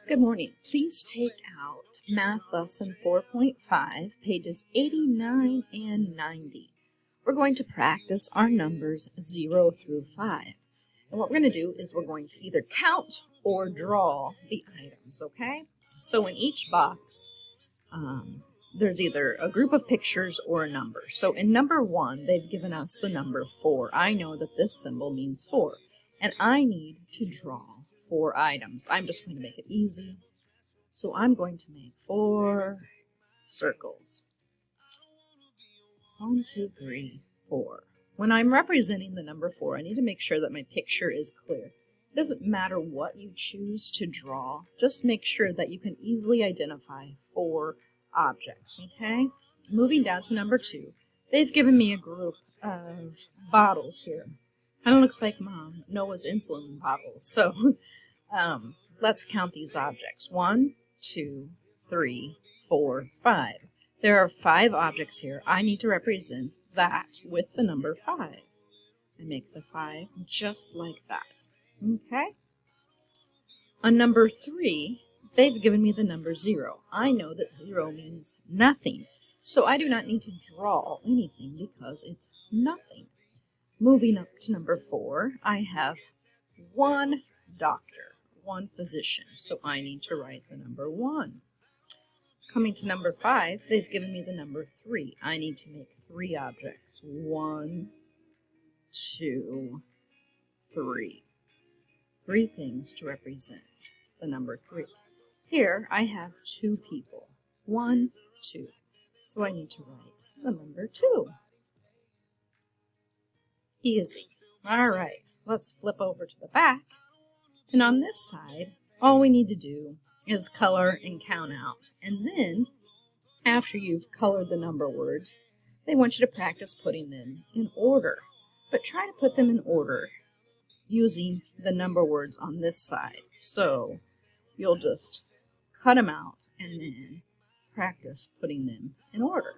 Good morning. Please take out Math Lesson 4.5, pages 89 and 90. We're going to practice our numbers 0 through 5. And what we're going to do is we're going to either count or draw the items, okay? So in each box, there's either a group of pictures or a number. So in number 1, they've given us the number 4. I know that this symbol means 4, and I need to draw 4 items. I'm just going to make it easy. So I'm going to make 4 circles. 1, 2, 3, 4. When I'm representing the number 4, I need to make sure that my picture is clear. It doesn't matter what you choose to draw, just make sure that you can easily identify 4 objects, okay? Moving down to number 2, they've given me a group of bottles here. Kind of looks like Noah's insulin bottles. So let's count these objects. 1, 2, 3, 4, 5. There are 5 objects here. I need to represent that with the number 5. I make the 5 just like that. Okay? On number 3, they've given me the number 0. I know that 0 means nothing, so I do not need to draw anything because it's nothing. Moving up to number 4, I have 1 doctor, 1 physician, so I need to write the number 1. Coming to number 5, they've given me the number 3. I need to make 3 objects. 1, 2, 3. 3 things to represent the number 3. Here I have 2 people. 1, 2. So I need to write the number 2. Easy. All right, let's flip over to the back. And on this side, all we need to do is color and count out. And then, after you've colored the number words, they want you to practice putting them in order. But try to put them in order using the number words on this side. So you'll just cut them out and then practice putting them in order.